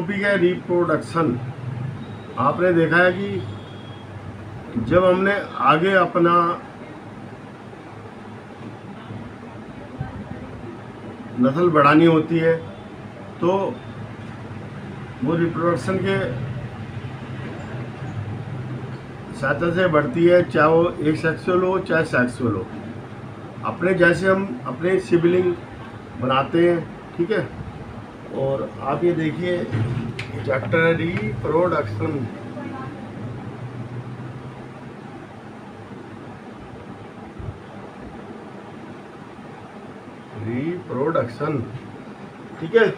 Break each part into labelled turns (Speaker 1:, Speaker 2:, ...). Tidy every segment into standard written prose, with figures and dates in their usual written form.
Speaker 1: Topic है reproduction. आपने देखा है कि जब हमने आगे अपना नस्ल बढ़ानी होती है तो वो रिप्रोडक्शन के सहायता से बढ़ती है, चाहे वो एक सेक्सुअल हो चाहे सेक्सुअल हो। अपने जैसे हम अपने सिबलिंग बनाते हैं, ठीक है। और आप ये देखिए चैप्टर है रिप्रोडक्शन। रिप्रोडक्शन, ठीक है।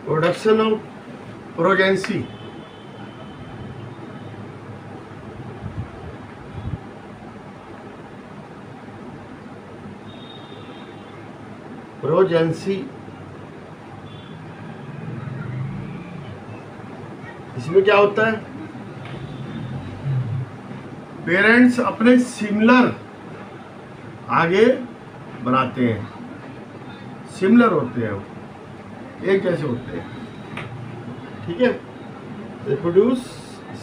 Speaker 1: Production of प्रोजेंसी। प्रोजेंसी इसमें क्या होता है? पेरेंट्स अपने सिमिलर आगे बनाते हैं, सिमिलर होते हैं, एक जैसे होते हैं, ठीक है। Reproduce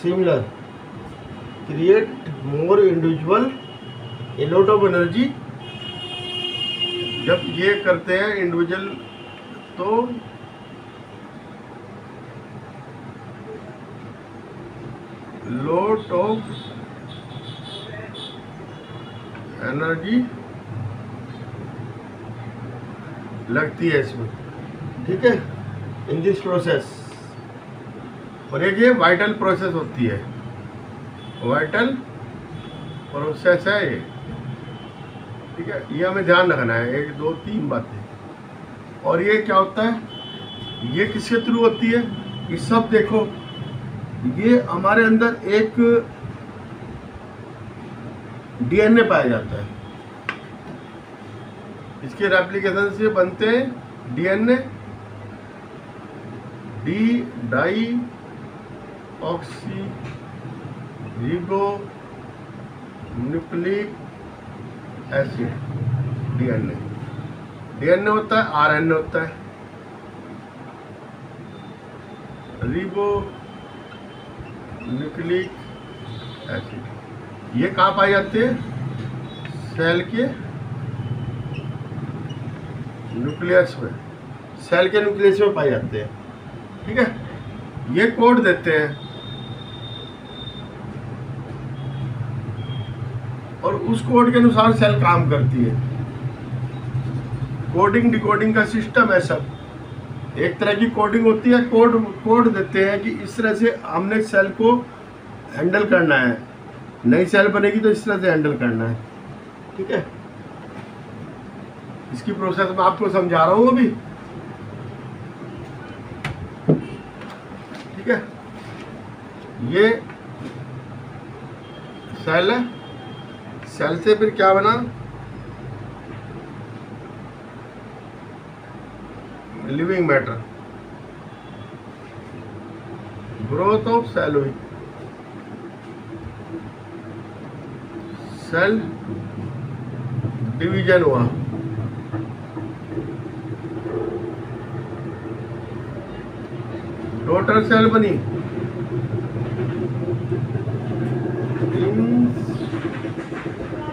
Speaker 1: similar, create more individual, a lot of energy. जब ये करते हैं इंडिविजुअल तो लॉट ऑफ एनर्जी लगती है इसमें, ठीक है, इन दिस प्रोसेस। और एक ये वाइटल प्रोसेस होती है, वाइटल प्रोसेस है ये, ठीक है। ये हमें ध्यान रखना है, 1 2 3 बातें। और ये क्या होता है, ये किसके थ्रू होती है? ये सब देखो, ये हमारे अंदर एक डीएनए पाया जाता है, इसके रेप्लिकेशन से बनते हैं DNA, D di oxy ribo nucleic acid. DNA, DNA होता है, आरएनए होता है, रिबो न्यूक्लिक एसिड। ये कहाँ पाए जाते हैं? सेल के न्यूक्लियस में, सेल के न्यूक्लियस में पाए जाते हैं, ठीक है। ये कोड देते हैं और उस कोड के अनुसार सेल काम करती है। कोडिंग डिकोडिंग का सिस्टम है सब, एक तरह की कोडिंग होती है। कोड देते हैं कि इस तरह से हमने सेल को हैंडल करना है, नई सेल बनेगी तो इस तरह से हैंडल करना है, ठीक है। इसकी प्रोसेस मैं आपको समझा रहा हूँ अभी, ठीक है। ये सेल है, सेल से फिर क्या बना? Living matter, growth of cell हुई, सेल डिवीजन हुआ, डॉटर सेल बनी,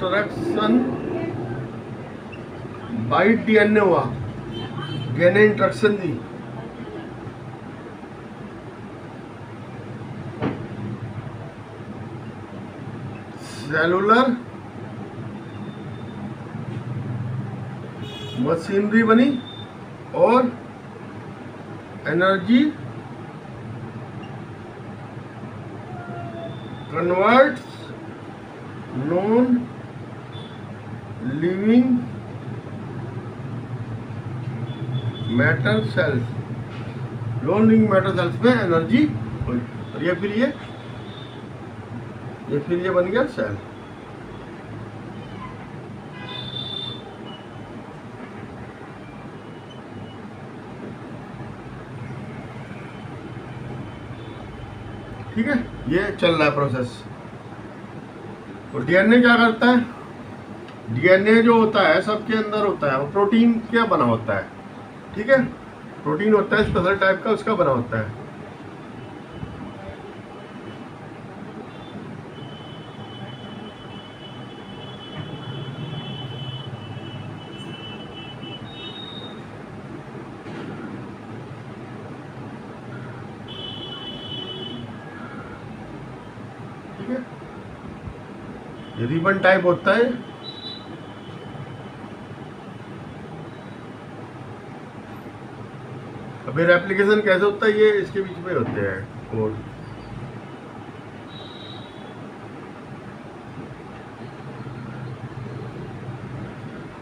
Speaker 1: इंस्ट्रक्शन बाई डीएनए हुआ, डीएनए इंस्ट्रक्शन दी, सेलुलर मशीनरी बनी और energy converts non living matter cells, non living matter cells में एनर्जी हुई। और ये फिर ये बन गया सेल। ठीक है, ये चल रहा है प्रोसेस। और डीएनए क्या करता है? डीएनए जो होता है सबके अंदर होता है, वो प्रोटीन क्या बना होता है, ठीक है। प्रोटीन होता है स्पेशल टाइप का, उसका बना होता है। ठीक है, ये रिबन टाइप होता है। अब ये एप्लीकेशन कैसे होता है, ये इसके बीच में होते हैं कोड।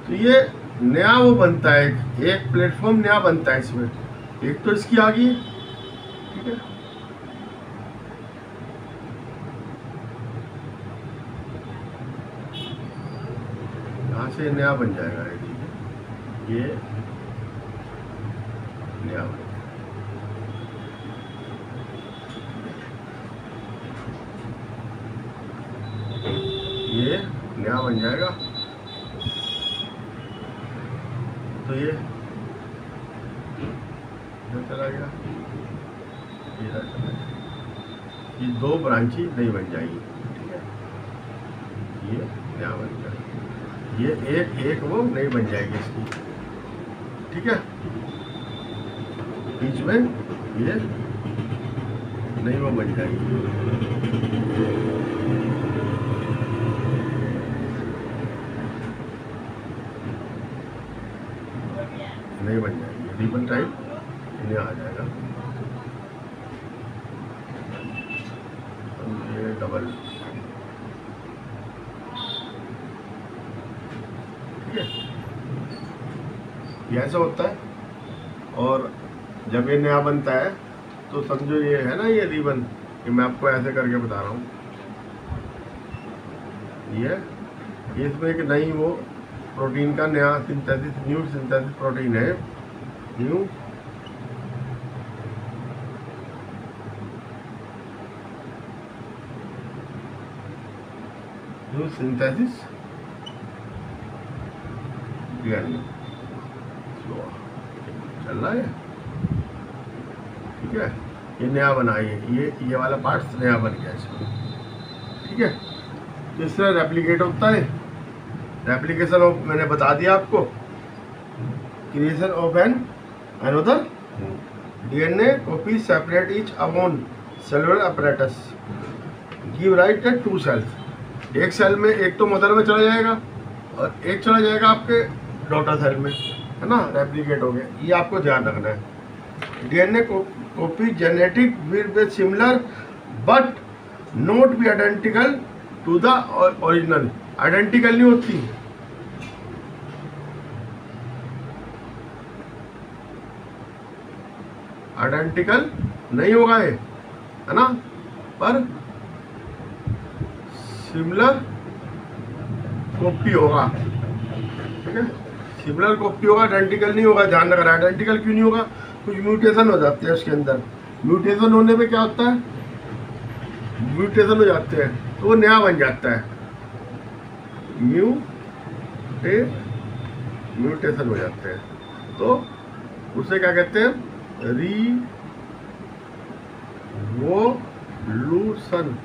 Speaker 1: तो ये नया वो बनता है, एक प्लेटफॉर्म नया बनता है इसमें। एक तो इसकी आ गई, ठीक है, यहाँ से नया बन जाएगा, ये नया बन जाएगा। ये नया बन जाएगा, तो ये चला गया, ये चला गया, ये दो ब्रांची नहीं बन जाएगी, ठीक है, ये नया बन जाएगा, ये एक वो नहीं बन जाएगी इसकी, ठीक है, बीच में ये नहीं वो बन जाएगी। नहीं बन जाएगी, रिबन टाइप इन्हें आ जाएगा। ये डबल, ठीक है, ये ऐसा होता है। और जब ये नया बनता है तो समझो ये है ना, ये रिबन, ये मैं आपको ऐसे करके बता रहा हूँ, ये इसमें एक नई वो प्रोटीन का नया सिंथेसिस, न्यू सिंथेसिस प्रोटीन है, न्यू सिंथेसिस चल रहा है, ठीक है, ये नया बना, ये वाला पार्ट नया बन गया इसमें, ठीक है। तो इस तरह रेप्लिकेट होता है। रेप्लिकेशन ऑफ, मैंने बता दिया आपको, creation of an another DNA copy separate each among cellular apparatus give right at 2 cells. एक सेल में, एक तो मदर में चला जाएगा और एक चला जाएगा आपके डॉटर सेल में, है ना, रेप्लिकेट हो गया। ये आपको ध्यान रखना है। DNA copy genetic will be similar but not be identical to the original. Identical नहीं होती, आइडेंटिकल नहीं होगा ये, है ना, पर सिमिलर कॉपी होगा, ठीक है, सिमिलर कॉपी होगा, आइडेंटिकल नहीं होगा। ध्यान रखना, आइडेंटिकल क्यों नहीं होगा, कुछ म्यूटेशन हो जाते हैं उसके अंदर। म्यूटेशन होने पे क्या होता है, म्यूटेशन हो जाते हैं तो वो नया बन जाता है, म्यूटेशन हो जाते हैं, तो उसे क्या कहते हैं, रिवोल्यूशन।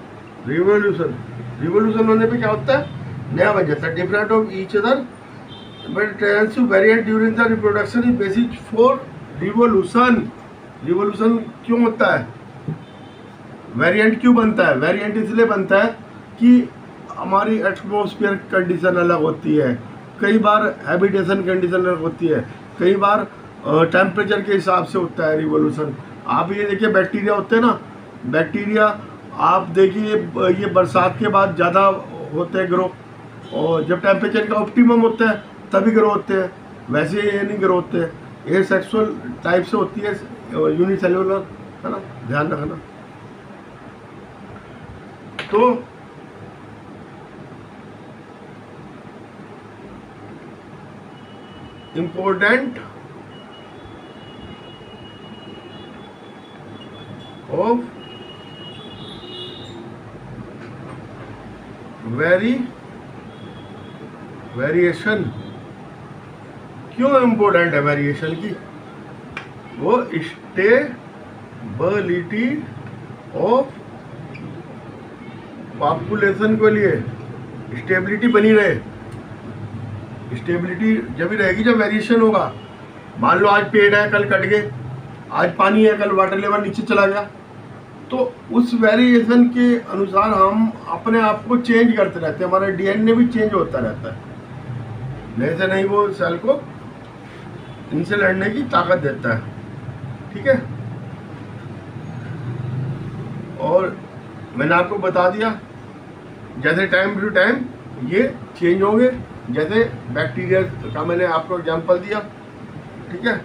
Speaker 1: रिवोल्यूशन होने पे क्या होता है, नया बन जाता है। Different of each other but transitive variant during the reproduction is basic for revolution. Revolution क्यों होता है, वेरिएंट क्यों बनता है, वेरिएंट इसलिए बनता है कि हमारी एटमॉस्फेयर कंडीशन अलग होती है, कई बार हैबिटेशन कंडीशन अलग होती है, कई बार टेम्परेचर के हिसाब से होता है रिवोल्यूशन। आप ये देखिए, बैक्टीरिया होते हैं ना, बैक्टीरिया आप देखिए ये बरसात के बाद ज़्यादा होते हैं ग्रो, और जब टेम्परेचर का ऑप्टिमम होता है तभी ग्रो होते हैं, वैसे ये नहीं ग्रो होते हैं। ये सेक्सुअल टाइप से होती है, यूनिसेल्युलर, है ना, ध्यान रखना। तो इम्पोर्टेंट ऑफ वेरिएशन, क्यों इम्पोर्टेंट है वेरिएशन की, वो स्टेबिलिटी ऑफ पॉपुलेशन के लिए स्टेबिलिटी बनी रहे। स्टेबिलिटी जब भी रहेगी जब वेरिएशन होगा। मान लो आज पेड़ है कल कट गए, आज पानी है कल वाटर लेवल नीचे चला गया, तो उस वेरिएशन के अनुसार हम अपने आप को चेंज करते रहते हैं, हमारा डीएनए भी चेंज होता रहता है। नहीं से नहीं वो सेल को इनसे लड़ने की ताकत देता है। ठीक है, और मैंने आपको बता दिया जैसे टाइम टू टाइम ये चेंज होंगे, जैसे बैक्टीरिया का मैंने आपको एग्जांपल दिया। ठीक है,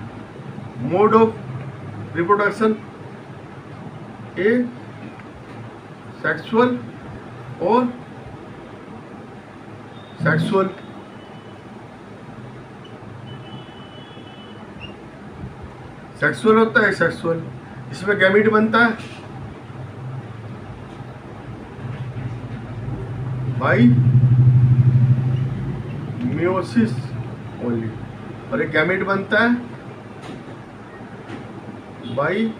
Speaker 1: mode of reproduction A sexual और सेक्सुअल। सेक्सुअल होता है सेक्सुअल, इसमें गैमीट बनता है बाई मियोसिस ओनली, और एक गैमीट बनता है by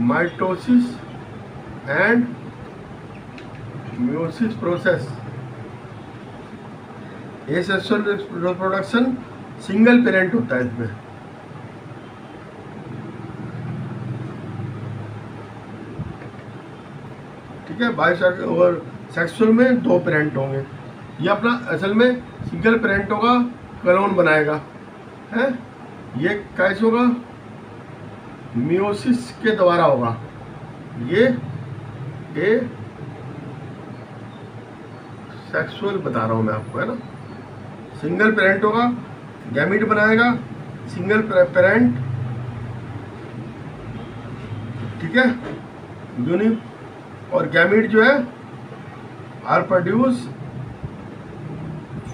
Speaker 1: mitosis and meiosis process. ये सेक्सुअल रिप्रोडक्शन सिंगल पेरेंट होता है इसमें। ठीक है, बाइसेक्सुअल और सेक्सुअल में 2 पेरेंट होंगे। ये अपना असल में सिंगल पेरेंट होगा, क्लोन बनाएगा है। ये कैसे होगा? मियोसिस के द्वारा होगा। ये ए सेक्सुअल बता रहा हूँ मैं आपको, है ना। सिंगल पेरेंट होगा, गैमीट बनाएगा, सिंगल पेरेंट। ठीक है, यूनिक। और गैमीट जो है are produce,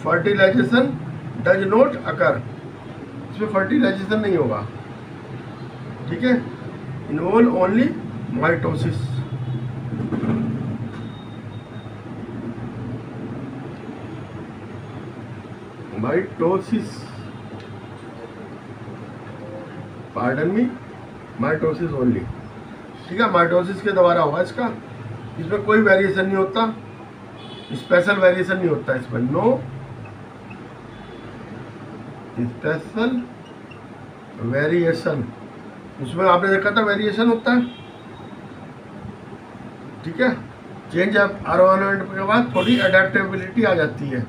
Speaker 1: fertilisation does not occur, इसमें फर्टिलाइजेशन नहीं होगा। ठीक है, involve only mitosis. Mitosis, pardon me, mitosis only. ठीक है, माइटोसिस के द्वारा होगा इसका। इसमें कोई वेरिएशन नहीं होता, स्पेशल वेरिएशन नहीं होता इसमें, नो स्पेशल वेरिएशन। उसमें आपने देखा था वेरिएशन होता है। ठीक है, चेंज एनवायरनमेंट के बाद थोड़ी अडेप्टेबिलिटी आ जाती है।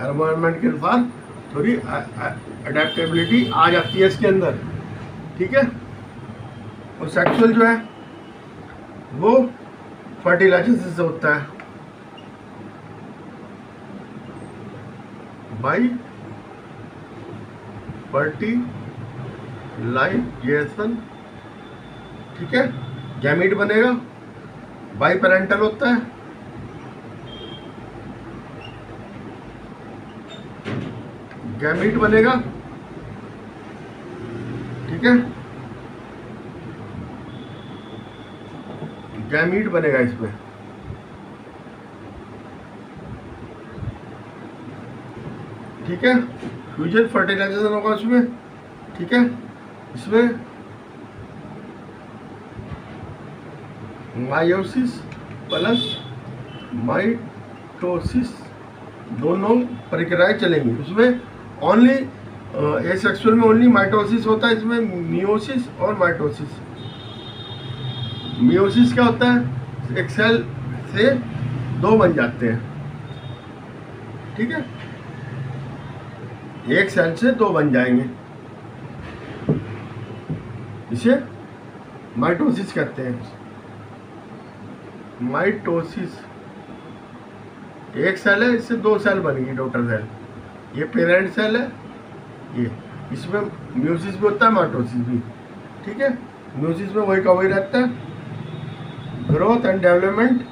Speaker 1: एनवायरनमेंट के अनुसार थोड़ी अडेप्टेबिलिटी आ जाती है इसके अंदर। ठीक है, और सेक्सुअल जो है वो फर्टिलाइजेशन से होता है बाई फर्टिलाइजेशन। ठीक है, गैमीट बनेगा, बाई पेरेंटल होता है। गैमीट बनेगा, ठीक है, गैमीट बनेगा इसमें। ठीक है, फ्यूजन फर्टिलाइजेशन होगा उसमें। ठीक है, इसमें मायोसिस प्लस माइटोसिस दोनों प्रक्रियाएं चलेंगी। उसमें ओनली एसेक्सुअल में ओनली माइटोसिस होता है, इसमें मियोसिस और माइटोसिस। मियोसिस क्या होता है? एक सेल से 2 बन जाते हैं। ठीक है, एक सेल से 2 बन जाएंगे, इसे माइटोसिस कहते हैं। माइटोसिस, एक सेल है, इससे 2 सेल बन गई, डॉटर सेल। ये पेरेंट सेल है, ये इसमें मियोसिस भी होता है, माइटोसिस भी। ठीक है, मियोसिस में वही का वही रहता है, ग्रोथ एंड डेवलपमेंट,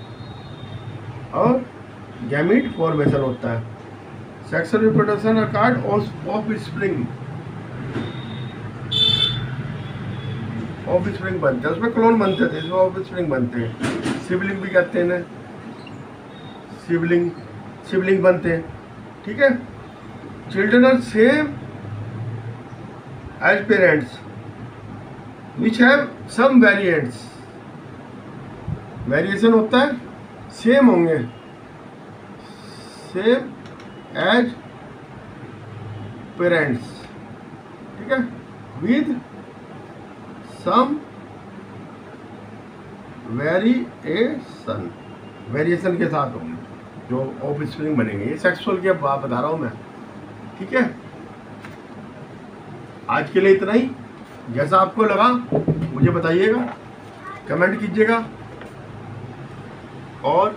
Speaker 1: और गैमीट फॉर्मेशन होता है। सेक्सुअल रिप्रोडक्शन और card of spring, of spring बनते हैं, उसमें क्लोन बनते थे, इसमें ऑफ स्प्रिंग बनते हैं। सिबलिंग भी कहते हैं ना। सिबलिंग बनते हैं, ठीक है। Children are same age parents which have some variants, variation होता है, सेम होंगे, सेम एज पेरेंट्स, ठीक है, विद सम वेरिएशन, वेरिएशन के साथ होंगे जो ऑफ स्प्रिंग बनेंगे। ये सेक्सुअल के बता रहा हूं मैं, ठीक है। आज के लिए इतना ही। जैसा आपको लगा मुझे बताइएगा, कमेंट कीजिएगा और